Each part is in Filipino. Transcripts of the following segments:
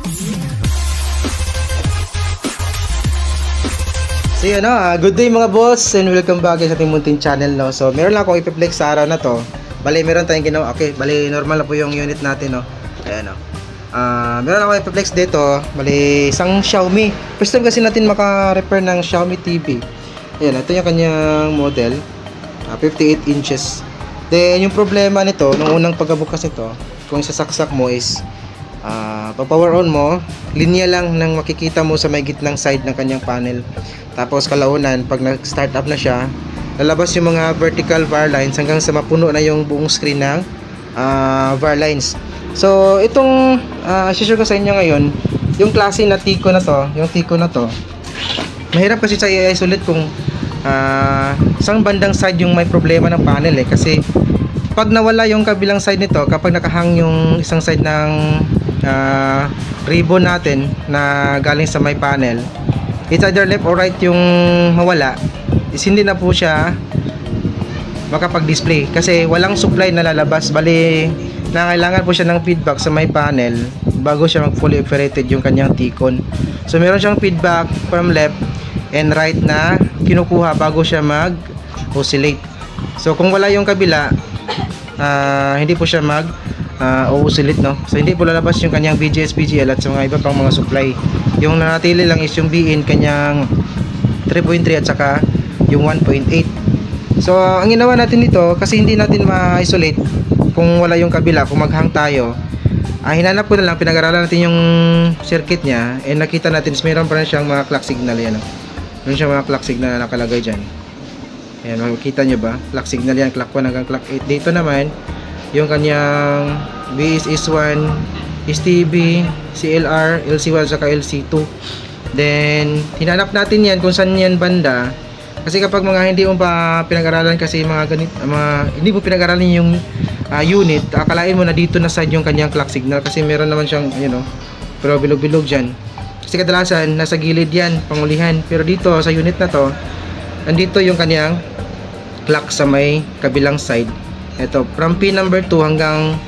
So yun, good day mga boss and welcome back sa ating munting channel, no. So meron lang akong i-flex sa araw na to. Bali meron tayong ginawa. Okay, bali normal na po yung unit natin, no. Ayan, no. Meron akong i-flex dito. Bali isang Xiaomi. First time kasi natin maka-repair ng Xiaomi TV. Ayan, ito yung kanyang model, 58 inches. Then yung problema nito nung unang pagbukas nito, kung sasaksak mo is pag power on mo, linya lang nang makikita mo sa may gitnang side ng kanyang panel. Tapos kalaunan, pag nag-start up na siya, lalabas yung mga vertical bar lines hanggang sa mapuno na yung buong screen ng bar lines. So itong share ko sa inyo ngayon, yung klase na Tico na to, mahirap kasi sa i-isolate kung isang bandang side yung may problema ng panel kasi pag nawala yung kabilang side nito, kapag nakahang yung isang side ng ribbon natin na galing sa may panel, it's either left or right yung mawala, is hindi na po siya makapag-display kasi walang supply na lalabas. Bali, kailangan po siya ng feedback sa may panel bago siya mag-fully operated yung kanyang Ticon. So meron siyang feedback from left and right na kinukuha bago siya mag-oscillate. So kung wala yung kabila, hindi po siya oscillate, no. So hindi po lalabas yung kanyang BGS, PGL at sa mga iba pang mga supply. Yung nanatili lang is yung BIN kanyang 3.3 at saka yung 1.8. So ang ginawa natin dito, kasi hindi natin ma-isolate kung wala yung kabila, kung maghang tayo, hinanap ko na lang, pinag-aralan natin yung circuit niya and nakita natin mayroon pa rin siyang mga clock signal. Yan, meron siyang mga clock signal na nakalagay dyan. Ayan, makikita nyo ba? Clock signal yan, clock 1 hanggang clock 8. Dito naman yung kanyang BSS1, STB, CLR, LC1 saka LC2. Then hinanap natin yan kung saan yan banda, kasi kapag mga hindi mo pa pinag-aralan kasi hindi mo pinag-aralan yung unit, akalain mo na dito na side yung kanyang clock signal kasi meron naman siyang pero bilog-bilog dyan kasi kadalasan nasa gilid yan, pangulihan. Pero dito sa unit na to, andito yung kanyang clock sa may kabilang side. Ito, from pin number 2 hanggang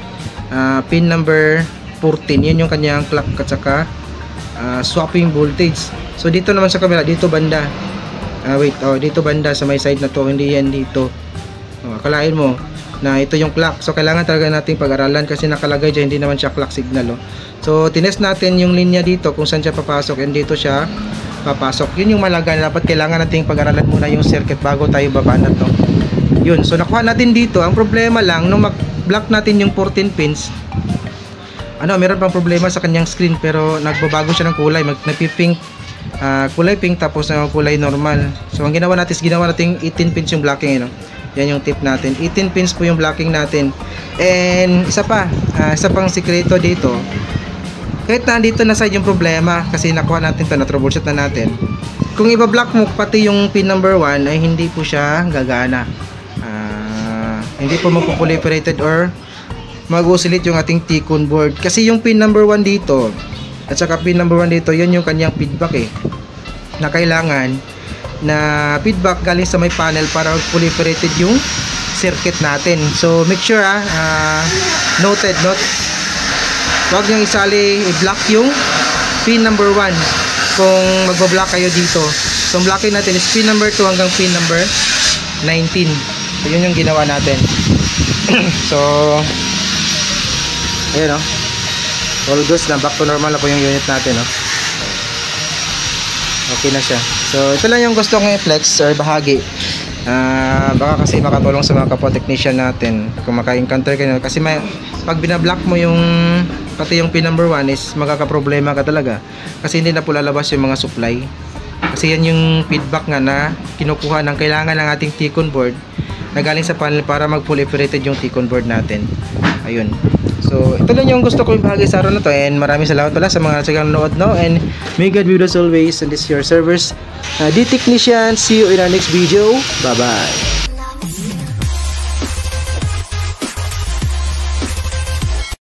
pin number 14, yun yung kanyang clock at saka swapping voltage. So dito naman sa kabila, dito banda, dito banda sa may side na to, hindi yan dito. Akalain mo na ito yung clock. So kailangan talaga nating pag-aralan kasi nakalagay dyan, hindi naman siya clock signal. So tinest natin yung linya dito kung saan siya papasok and dito siya papasok. Yun yung malaga na dapat kailangan nating pag-aralan muna yung circuit bago tayo babanat, no? Yun, so nakuha natin dito. Ang problema lang, nung mag-block natin yung 14 pins, meron pang problema sa kanyang screen, pero nagbabago siya ng kulay, nagpipink, kulay pink tapos kulay normal. So ang ginawa natin is ginawa natin 18 pins yung blocking, yan yung tip natin, 18 pins po yung blocking natin. And isa pang sikreto dito, kahit nandito na side yung problema, kasi nakuha natin to, na troubleshoot na natin, kung iba-block mo pati yung pin number 1 ay hindi po siya gagana, hindi po magpo-proliferated or mag-oscillate yung ating Ticon board. Kasi yung pin number 1 dito at saka pin number 1 dito, yun yung kanyang feedback na kailangan na feedback galing sa may panel para proliferated yung circuit natin. So make sure note, huwag niyang i-block yung pin number 1 kung magbo-block kayo dito. So ang blocking natin is pin number 2 hanggang pin number 19. So yun yung ginawa natin. So ayun, all goods na, back to normal na po yung unit natin, okay na siya. So ito lang yung gusto kong i-flex or bahagi, baka kasi makatulong sa mga kapwa technician natin kung maka-encounter kayo, kasi pag binablock mo yung pati yung pin number 1 is magkakaproblema ka talaga kasi hindi na po lalabas yung mga supply, kasi yan yung feedback nga na kinukuha ng kailangan ng ating Ticon board na galing sa panel para mag-proliferated yung Ticon board natin. Ayun. So ito lang yung gusto ko ibahagi sa araw na to, and maraming salamat pala sa mga nanonood, and may God be with us always, and this is your servers, D Technician. See you in our next video. Bye bye.